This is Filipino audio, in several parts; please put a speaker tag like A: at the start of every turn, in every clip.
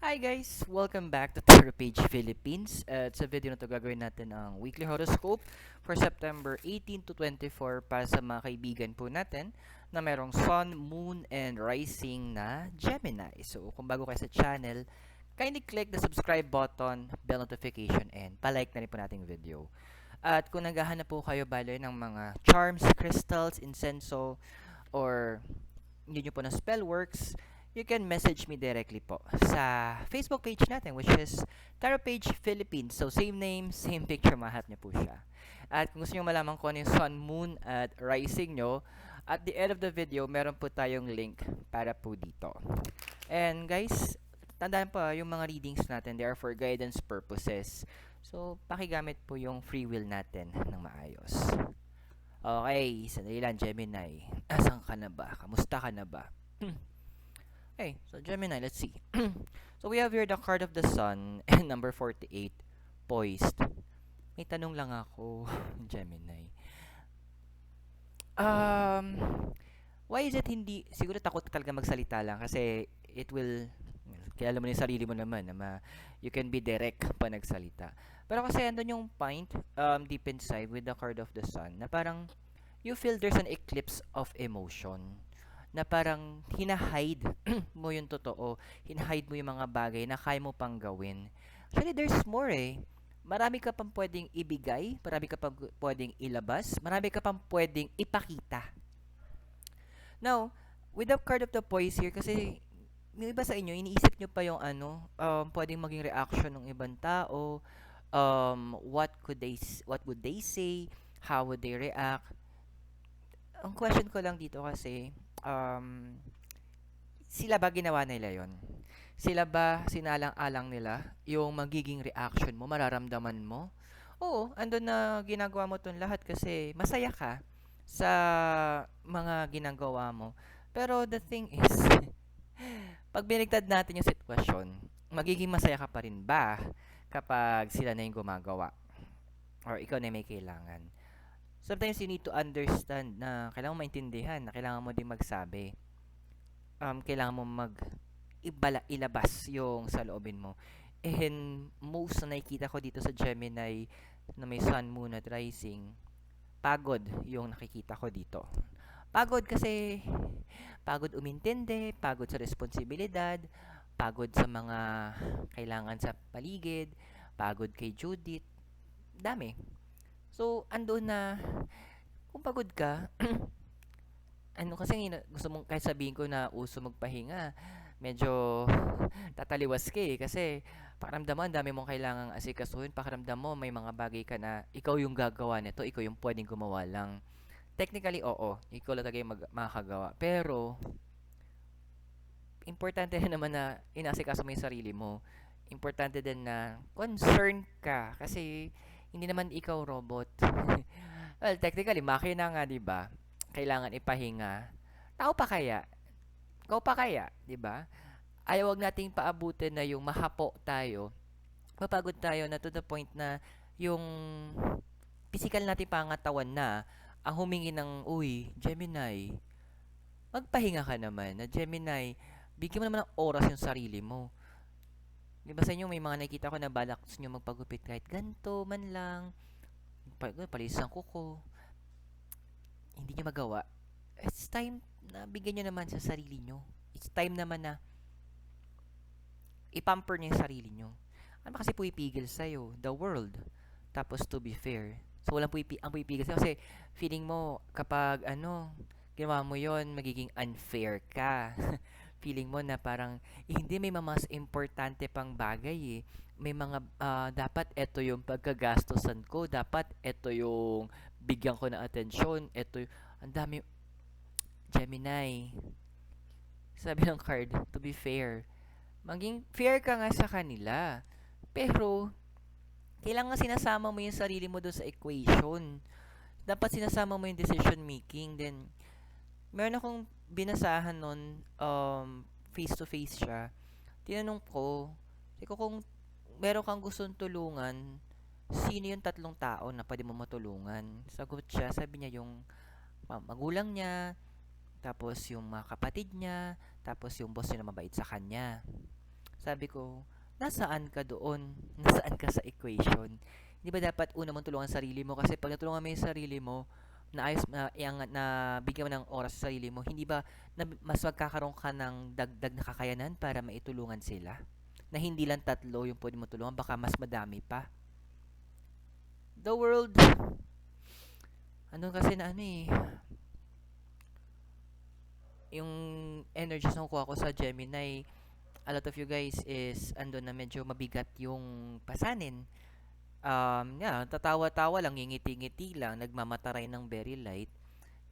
A: Hi guys! Welcome back to Toro Page Philippines. Sa video na to gagawin natin ang weekly horoscope for September 18 to 24 para sa mga kaibigan po natin na merong Sun, Moon, and Rising na Gemini. So kung bago kayo sa channel, kindly click the subscribe button, bell notification, and palike na rin po nating video. At kung naghahanap po kayo bale ng mga charms, crystals, incenso, or hindi nyo po na spell works, you can message me directly po sa Facebook page natin, which is Tarot Page Philippines. So, same name, same picture, mahanap nyo po siya. At kung gusto nyo malaman kung ano yung Sun, Moon, at Rising nyo, at the end of the video, meron po tayong link para po dito. And guys, tandaan po yung mga readings natin, they are for guidance purposes. So, pakigamit po yung free will natin ng maayos. Okay, sandali lang, Gemini. Asan ka na ba? Kamusta ka na ba? Okay, so Gemini, let's see. So we have here the card of the Sun and number 48, poised. May tanong lang ako, Gemini. Um, why is it hindi, siguro takot talaga magsalita lang kasi it will, kaya alam mo yung sarili mo naman na you can be direct pa nagsalita. Pero kasi andun yung point deep inside with the card of the Sun na parang you feel there's an eclipse of emotion na parang hinahide mo yung totoo, hinahide mo yung mga bagay na kaya mo pang gawin. Actually, there's more eh. Marami ka pang pwedeng ibigay, marami ka pang pwedeng ilabas, marami ka pang pwedeng ipakita. Now, with the card of the poise here, kasi yung iba sa inyo, iniisip nyo pa yung pwedeng maging reaction ng ibang tao, what would they say, how would they react. Ang question ko lang dito kasi, sila ba ginawa nila yon? Sila ba sinalang-alang nila yung magiging reaction mo, mararamdaman mo? Oo, andun na ginagawa mo tong lahat kasi masaya ka sa mga ginagawa mo. Pero the thing is, pag binigtad natin yung sitwasyon, magiging masaya ka pa rin ba kapag sila na yung gumagawa? Or ikaw na may kailangan? Sometimes you need to understand na kailangan mo maintindihan, na kailangan mo din magsabi. Kailangan mo ilabas yung sa loobin mo. And most na nakikita ko dito sa Gemini na may Sun, Moon at Rising, pagod yung nakikita ko dito. Pagod kasi pagod umintindi, pagod sa responsibilidad, pagod sa mga kailangan sa paligid, pagod kay Judith, dami. So, andun na, kung pagod ka, ano kasi gusto mong kahit sabihin ko na uso magpahinga, medyo tataliwas ka eh. Kasi pakiramdam mo, ang dami mong kailangang asikasuhin. Pakiramdam mo, may mga bagay ka na ikaw yung gagawa nito, ikaw yung pwedeng gumawa lang. Technically, oo, ikaw lang talaga yung makakagawa. Pero, importante rin naman na inasikaso mo yung sarili mo. Importante din na concern ka. Kasi, hindi naman ikaw robot. Well, technically, makina nga, di ba? Kailangan ipahinga. Tao pa kaya? Ikaw pa kaya, 'di ba? Ayaw wag nating paabutin na yung mahapo tayo. Mapagod tayo na to the point na yung physical nating pangatawan na ang humingi ng, uy, Gemini, magpahinga ka naman. Na Gemini, bigyan mo naman ng oras yung sarili mo. Di ba sa inyo may mga nakikita ko na balak nyo magpagupit kahit ganto man lang, palis ang kuko, hindi nyo magawa. It's time na bigyan nyo naman sa sarili nyo. It's time naman na ipamper nyo yung sarili nyo. Ano kasi pumipigil sa'yo? The world. Tapos to be fair. So, walang ang pumipigil sa'yo kasi feeling mo kapag ginawa mo yon magiging unfair ka. Feeling mo na parang hindi may mas importante pang bagay eh. May mga dapat ito yung pagkagastosan ko, dapat ito yung bigyan ko ng atensyon, ito yung ang dami. Gemini, sabi ng card, to be fair, maging fair ka nga sa kanila. Pero, kailangan sinasama mo yung sarili mo doon sa equation. Dapat sinasama mo yung decision making. Then, meron akong binasahan nun, face to face siya. Tinanong ko, kung meron kang gustong tulungan, sino yung tatlong tao na pwede mo matulungan? Sagot siya, sabi niya yung magulang niya, tapos yung mga kapatid niya, tapos yung boss niya na mabait sa kanya. Sabi ko, nasaan ka doon? Nasaan ka sa equation? Di ba dapat una mong tulungan sarili mo? Kasi pag natulungan mo yung sarili mo, naayos na bigyan mo ng oras sa sarili mo, hindi ba mas magkakaroon ka ng dagdag na kakayanan para maitulungan sila? Na hindi lang tatlo yung pwede mo tulungan, baka mas madami pa. The world, ano kasi na ano eh, yung energies na kuha ko sa Gemini, a lot of you guys is ando na medyo mabigat yung pasanin. Yeah, tatawa-tawa lang, ngingiti-ngiti lang, nagmamataray ng very light.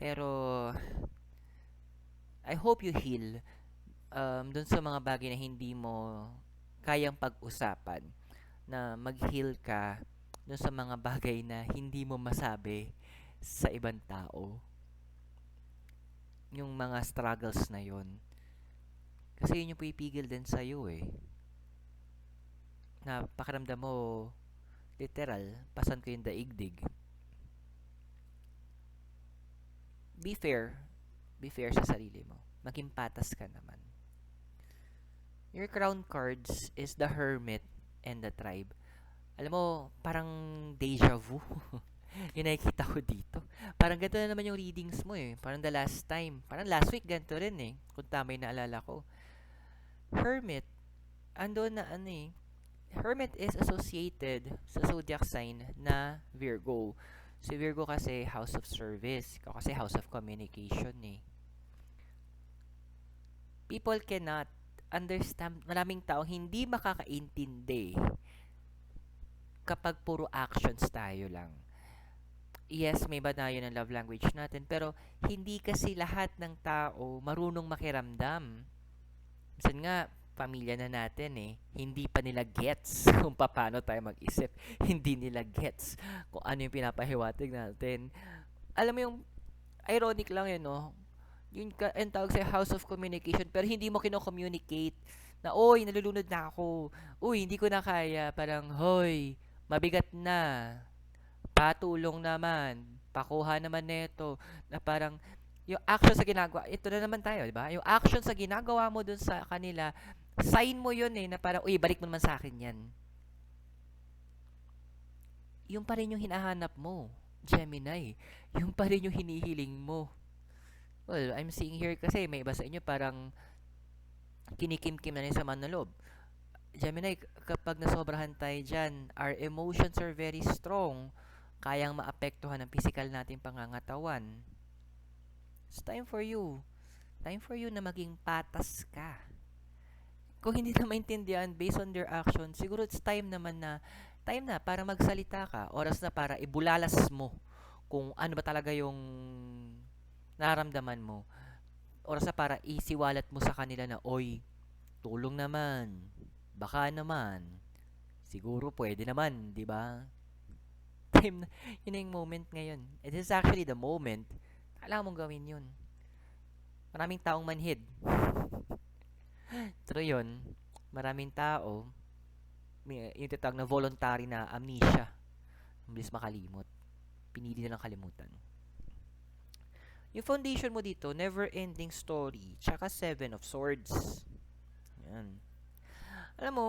A: Pero, I hope you heal dun sa mga bagay na hindi mo kayang pag-usapan. Na mag-heal ka dun sa mga bagay na hindi mo masabi sa ibang tao. Yung mga struggles na yon. Kasi yun yung pipigil din sa'yo eh. Na pakiramdam mo, literal, pasan ko yung daigdig. Be fair. Be fair sa sarili mo. Maging patas ka naman. Your crown cards is the Hermit and the Tribe. Alam mo, parang deja vu. Yung nakikita ko dito. Parang ganito na naman yung readings mo eh. Parang the last time. Parang last week ganito rin eh. Kung tama yung naalala ko. Hermit, ando na ano eh. Hermit is associated sa zodiac sign na Virgo. Si Virgo kasi house of service. Ikaw kasi house of communication eh. People cannot understand, maraming tao hindi makakaintindi kapag puro actions tayo lang. Yes, may banayo ng love language natin, pero hindi kasi lahat ng tao marunong makiramdam. Minsan nga, pamilya na natin eh, hindi pa nila gets kung paano tayo mag-isip. Hindi nila gets kung ano yung pinapahiwatig natin. Alam mo yung ironic lang yun, no? Yung tawag sa house of communication, pero hindi mo kino-communicate na, oy, nalulunod na ako. Uy, hindi ko na kaya. Parang, hoy, mabigat na. Patulong naman. Pakuha naman neto. Na parang, yung action sa ginagawa, ito na naman tayo, di ba? Yung action sa ginagawa mo dun sa kanila, sign mo yun eh, na parang, uy, balik mo naman sa akin yan. Yung pa rin yung hinahanap mo, Gemini. Yung pa rin yung hinihiling mo. Well, I'm seeing here kasi may iba sa inyo parang kinikim-kim na rin sa manloob. Gemini, kapag nasobrahan tayo dyan, our emotions are very strong. Kayang maapektuhan ang physical nating pangangatawan. It's time for you. Time for you na maging patas ka. Kung hindi na maintindihan based on their action, siguro it's time na para magsalita ka. Oras na para ibulalas mo kung ano ba talaga yung nararamdaman mo. Oras na para isiwalat mo sa kanila na, oy, tulong naman, baka naman, siguro pwede naman, di ba? Time na, yun yung moment ngayon. It is actually the moment. Kailangan mong gawin yun. Maraming taong manhid. True yun. Maraming tao, yung titawag na voluntary na amnesia. Mabilis makalimot. Pinili nilang kalimutan. Yung foundation mo dito, never-ending story, tsaka 7 of Swords. Yan. Alam mo,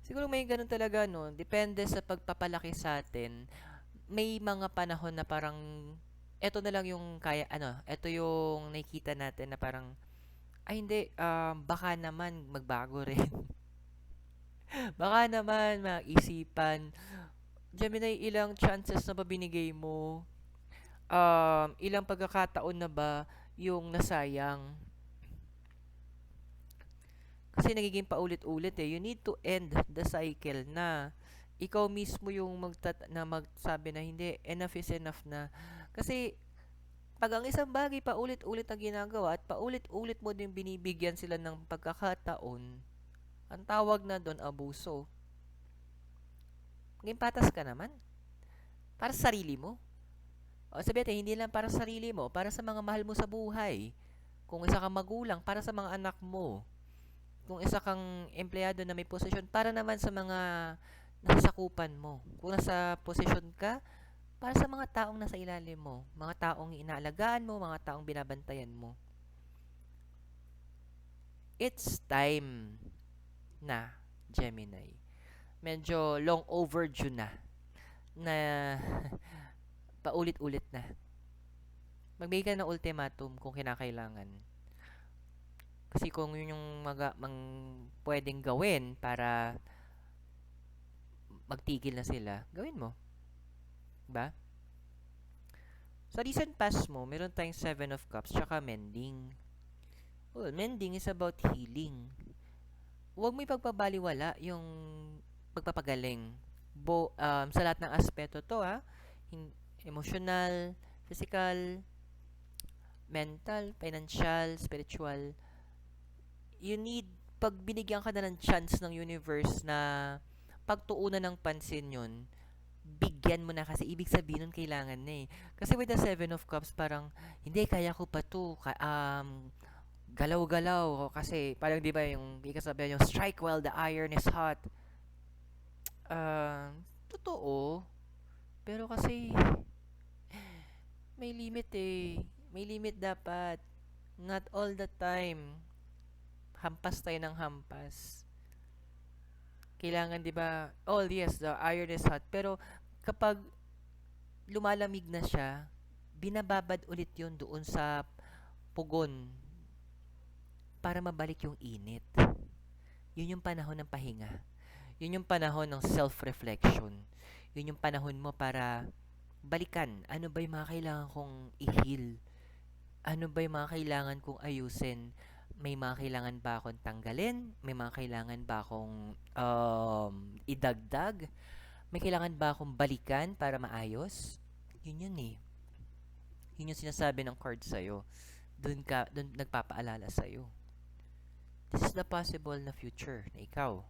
A: siguro may ganun talaga, no? Depende sa pagpapalaki sa atin. May mga panahon na parang, eto na lang yung kaya, eto yung nakikita natin na parang, ay hindi, baka naman magbago rin. Baka naman maisipan. Gemini, ilang chances na ba binigay mo? Ilang pagkakataon na ba yung nasayang? Kasi nagiging paulit-ulit eh. You need to end the cycle na ikaw mismo yung magsabi na hindi, enough is enough na. Kasi pag ang isang bagay paulit-ulit ang ginagawa at paulit-ulit mo din binibigyan sila ng pagkakataon, ang tawag na doon abuso. Maging patas ka naman. Para sa sarili mo. O sabi natin, hindi lang para sa sarili mo, para sa mga mahal mo sa buhay. Kung isa kang magulang, para sa mga anak mo. Kung isa kang empleyado na may posisyon, para naman sa mga nasasakupan mo. Kung nasa posisyon ka, para sa mga taong nasa ilalim mo. Mga taong inaalagaan mo, mga taong binabantayan mo. It's time na, Gemini. Medyo long overdue na paulit-ulit na. Magbigay ka ng ultimatum kung kinakailangan. Kasi kung yun yung pwedeng gawin para magtigil na sila, gawin mo. Diba? Sa recent past mo, meron tayong Seven of Cups tsaka mending. Well, mending is about healing. Huwag mo ipagpabaliwala yung pagpapagaling. Sa lahat ng aspeto to, ha? Emotional, physical, mental, financial, spiritual. You need, pag binigyan ka na ng chance ng universe na pagtuunan ng pansin yun, bigyan mo na kasi ibig sabihin nun kailangan na eh. Kasi with the Seven of Cups, parang, hindi, kaya ko pa to. Galaw-galaw. Kasi, parang di ba yung, ikasabihan yung, strike while the iron is hot. Totoo. Pero kasi, may limit eh. May limit dapat. Not all the time. Hampas tayo ng hampas. Kailangan, di ba, oh yes, the iron is hot. Pero, kapag lumalamig na siya, binababad ulit yun doon sa pugon para mabalik yung init. Yun yung panahon ng pahinga. Yun yung panahon ng self-reflection. Yun yung panahon mo para balikan. Ano ba yung mga kailangan kong i-heal? Ano ba yung mga kailangan kong ayusin? May mga kailangan ba akong tanggalin? May mga kailangan ba akong idagdag? May kailangan ba akong balikan para maayos? Yun yun eh. Yun yung sinasabi ng card sa'yo. Doon nagpapaalala sa'yo. This is the possible na future na ikaw.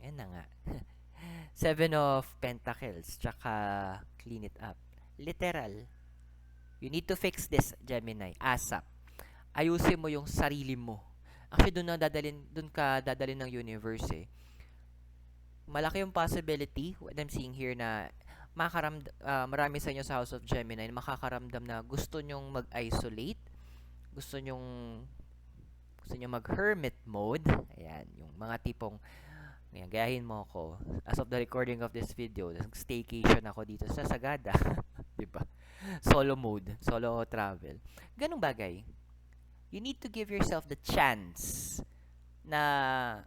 A: Yan na nga. Seven of Pentacles, tsaka clean it up. Literal. You need to fix this, Gemini. ASAP. Ayusin mo yung sarili mo. Actually, doon ka dadalin ng universe eh. Malaki yung possibility, what I'm seeing here, na marami sa inyo sa House of Gemini na makakaramdam na gusto nyong mag-isolate, gusto nyong mag-hermit mode. Ayan, yung mga tipong, ayan, gayahin mo ako. As of the recording of this video, staycation ako dito sa Sagada. Diba? Solo mode, solo travel. Ganong bagay. You need to give yourself the chance na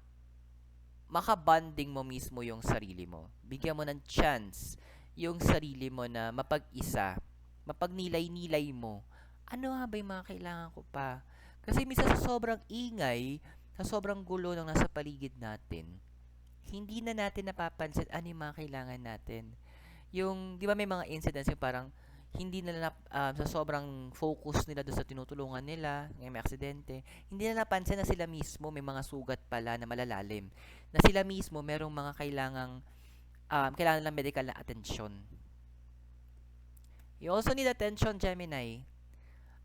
A: makabanding mo mismo yung sarili mo. Bigyan mo ng chance yung sarili mo na mapag-isa, mapagnilay-nilay mo. Ano nga ba yung mga kailangan ko pa? Kasi minsan sa sobrang ingay, sa sobrang gulo ng nasa paligid natin, hindi na natin napapansin ano yung mga kailangan natin. Yung, di ba may mga incidents yung parang hindi nila sa sobrang focus nila doon sa tinutulungan nila, may aksidente, hindi na napansin na sila mismo may mga sugat pala na malalalim. Na sila mismo merong mga kailangan ng medical na atensyon. You also need attention, Gemini.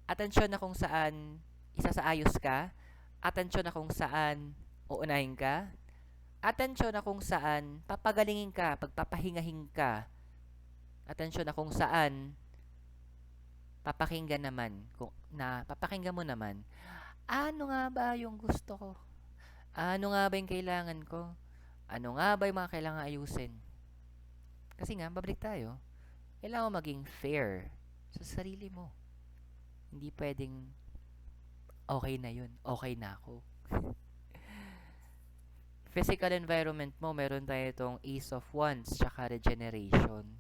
A: Atensyon na kung saan isasaayos ka, atensyon na kung saan uunahin ka, atensyon na kung saan papagalingin ka, pagpapahingahin ka, atensyon na kung saan papakinggan mo naman, ano nga ba yung gusto ko? Ano nga ba yung kailangan ko? Ano nga ba yung mga kailangan ayusin? Kasi nga, babalik tayo. Kailangan mo maging fair sa sarili mo. Hindi pwedeng okay na yun. Okay na ako. Physical environment mo, meron tayo itong Ace of Wands tsaka regeneration.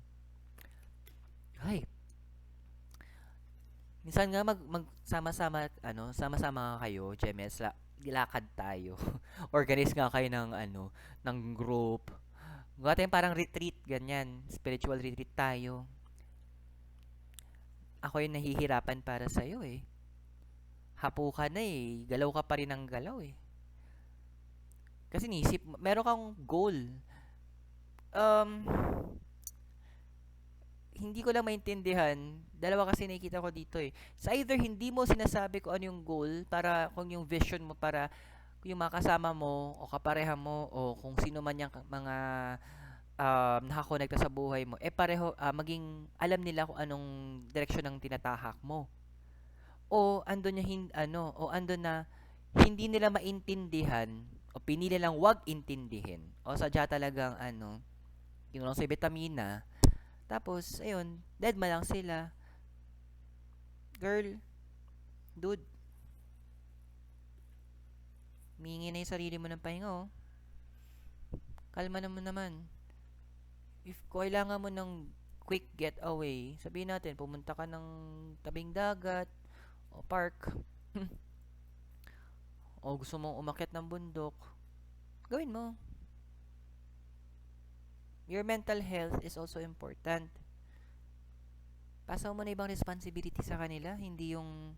A: Ay, minsan nga sama-sama kayo, Gemes, lakad tayo. Organize nga kayo ng group. Gawa tayong parang retreat, ganyan. Spiritual retreat tayo. Ako yung nahihirapan para sa'yo eh. Hapo ka na eh. Galaw ka pa rin ng galaw eh. Kasi meron kang goal. Hindi ko lang maintindihan, dalawa kasi nakikita ko dito eh. So either hindi mo sinasabi kung ano yung goal, para kung yung vision mo para yung mga kasama mo o kapareha mo o kung sino man yung mga nakakonekta sa buhay mo, pareho maging alam nila kung anong direksyon ng tinatahak mo. o andun niya o andun na hindi nila maintindihan o pinili lang wag intindihin o sadya talagang yung lang sa vitamina tapos ayun deadma lang sila. Girl, dude, mingi na yung sarili mo ng pahinga oh. Kalma naman. If kailangan mo ng quick getaway, sabihin natin pumunta ka ng tabing dagat o park o gusto mong umakyat ng bundok, gawin mo. Your mental health is also important. Pasaw mo na ibang responsibility sa kanila, hindi yung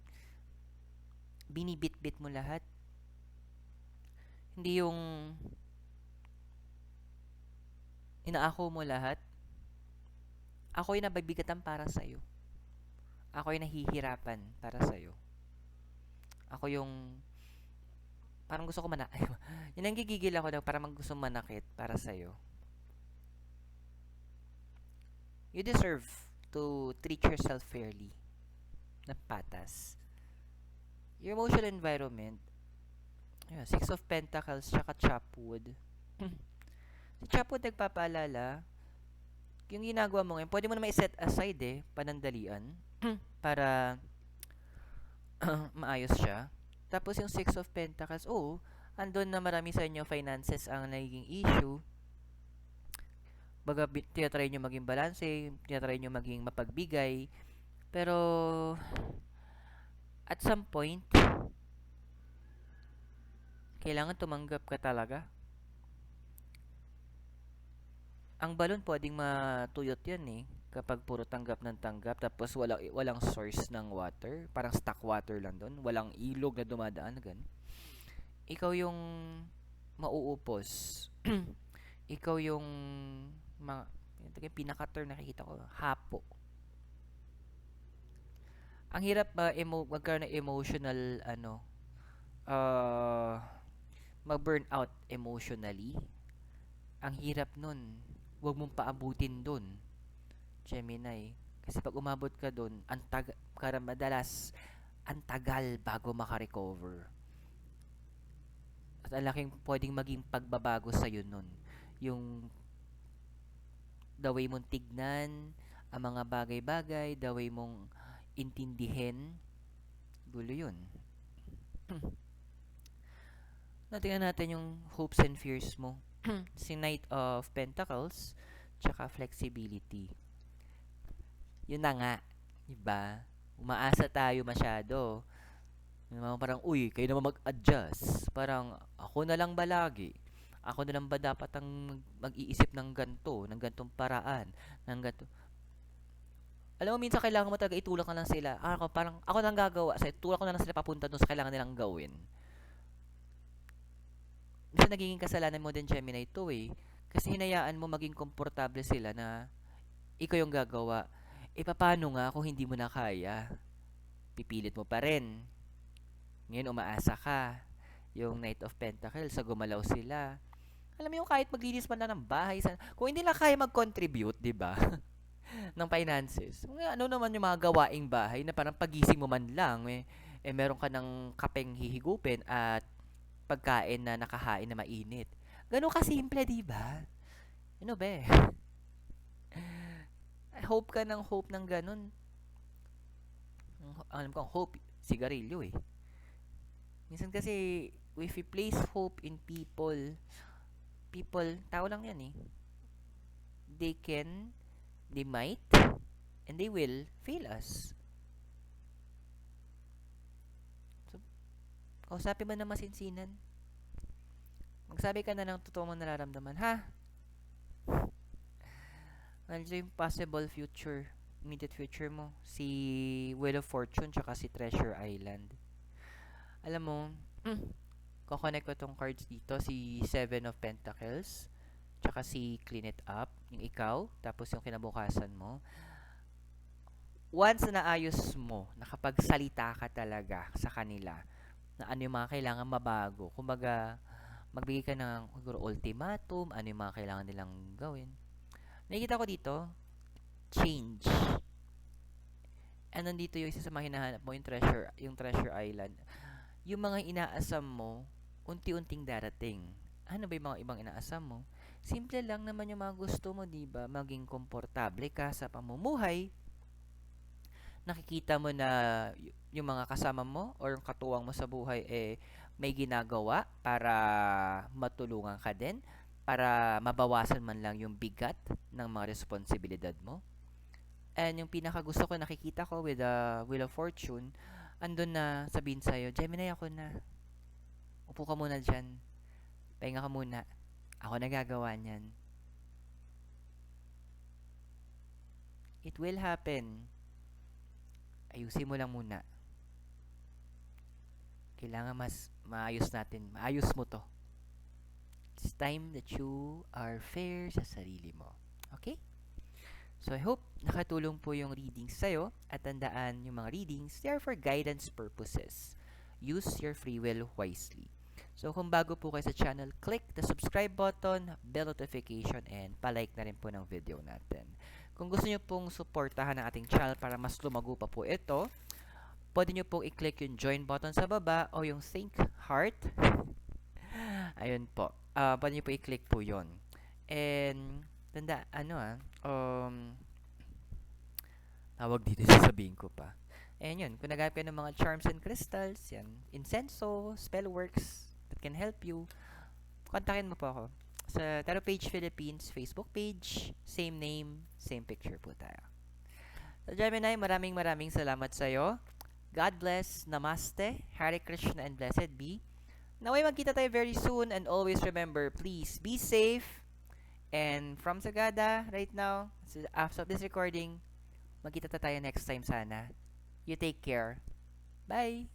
A: binibit-bit mo lahat. Hindi yung inaako mo lahat. Ako yung nabibigatan para sa'yo. Ako yung nahihirapan para sa'yo. Ako yung parang gusto ko yun ang gigigil ako daw para gusto manakit para sa'yo. You deserve to treat yourself fairly. Na patas. Your emotional environment, Six of Pentacles, tsaka Chopwood. Si Chopwood nagpapaalala, yung ginagawa mo ngayon, pwede mo na set aside panandalian, para maayos siya. Tapos yung Six of Pentacles, andun na marami sa inyo finances ang nagiging issue. Baga, tinatry nyo maging balanse, tinatry nyo maging mapagbigay. Pero, at some point, kailangan tumanggap ka talaga. Ang balon pwedeng matuyot yan kapag puro tanggap ng tanggap tapos walang source ng water, parang stock water lang doon, walang ilog na dumadaan ganun. Ikaw yung mauupos. Ikaw yung yung pinaka-term nakikita ko, hapo. Ang hirap magkaroon ng emotional mag-burn out emotionally. Ang hirap nun. Huwag mong paabutin dun, Gemini. Kasi pag umabot ka dun, madalas, ang tagal bago makarecover. At ang laking pwedeng maging pagbabago sa'yo nun. Yung the way mong tignan, ang mga bagay-bagay, the way mong intindihin, gulo yun. Natingnan natin yung hopes and fears mo. Si Knight of Pentacles, tsaka flexibility. Yun na nga, diba? Umaasa tayo masyado. Parang, kayo naman mag-adjust. Parang, ako na lang ba lagi? Ako na lang ba dapat ang mag-iisip ng gantong paraan, ng ganto. Alam mo, minsan kailangan mo talaga itulak na lang sila. Ako nang gagawa. Tulak ko na lang sila papunta dun sa kailangan nilang gawin. Minsan nagiging kasalanan mo din, Gemini, ito kasi hinayaan mo maging komportable sila na ikaw yung gagawa. Paano nga kung hindi mo na kaya? Pipilit mo pa rin. Ngayon umaasa ka. Yung Knight of Pentacles, sa gumalaw sila. Alam mo yung kahit maglinis man lang ng bahay, kung hindi na kaya mag-contribute, di ba? ng finances. Ano naman yung mga gawaing bahay na parang pagising mo man lang, meron ka ng kapeng hihigupin at pagkain na nakahain na mainit. Ganun kasimple, di ba? Ano ba? Hope ka ng hope ng ganun. Alam ko, hope, sigarilyo Minsan kasi, if we place hope in people, tao lang yan they might, and they will fail us. So, kausapin ba na masinsinan? Magsabi ka na ng totoo mong nararamdaman, ha? Ano yung possible future, immediate future mo? Si Wheel of Fortune, tsaka si Treasure Island. Alam mo, kukonect ko tong cards dito, si Seven of Pentacles, tsaka si Clean It Up, yung ikaw, tapos yung kinabukasan mo. Once na naayos mo, nakapagsalita ka talaga sa kanila, na ano yung mga kailangan mabago. Kumbaga, magbigay ka ng siguro ultimatum, ano yung mga kailangan nilang gawin. Nakikita ko dito, change. And nandito yung isa sa mga hinahanap mo, yung treasure island. Yung mga inaasam mo, unti-unting darating. Ano ba yung mga ibang inaasam mo? Simple lang naman yung mga gusto mo, di ba? Maging komportable ka sa pamumuhay. Nakikita mo na yung mga kasama mo or yung katuwang mo sa buhay may ginagawa para matulungan ka din, para mabawasan man lang yung bigat ng mga responsibilidad mo. And yung pinaka gusto ko nakikita ko with the Wheel of Fortune, andun na sabihin sa'yo, Gemini ako na, upo ka muna dyan, pahinga ka muna, ako nagagawa niyan. It will happen. Ayusin mo lang muna. Kailangan mas maayos natin. Maayos mo to. It's time that you are fair sa sarili mo. Okay? So I hope nakatulong po yung readings sa'yo at tandaan yung mga readings, they are for guidance purposes. Use your free will wisely. So kung bago po kayo sa channel, click the subscribe button, bell notification, and palike na rin po ng video natin. Kung gusto nyo pong suportahan ang ating channel para mas lumago pa po ito, pwede nyo pong i-click yung join button sa baba o yung think heart. Ayun po. Pwede nyo po i-click po yon. And tanda, tawag dito, sasabihin ko pa. And yun, kung naghahanap kayo ng mga charms and crystals, yan, incenso, spellworks that can help you, kontakin mo po ako sa Tarot Page Philippines Facebook page, same name, same picture po tayo. So Gemini, maraming salamat sa'yo. God bless, Namaste, Hare Krishna, and blessed be. Naway magkita tayo very soon, and always remember, please be safe. And from Sagada, right now, after this recording, magkita tayo next time sana. You take care. Bye!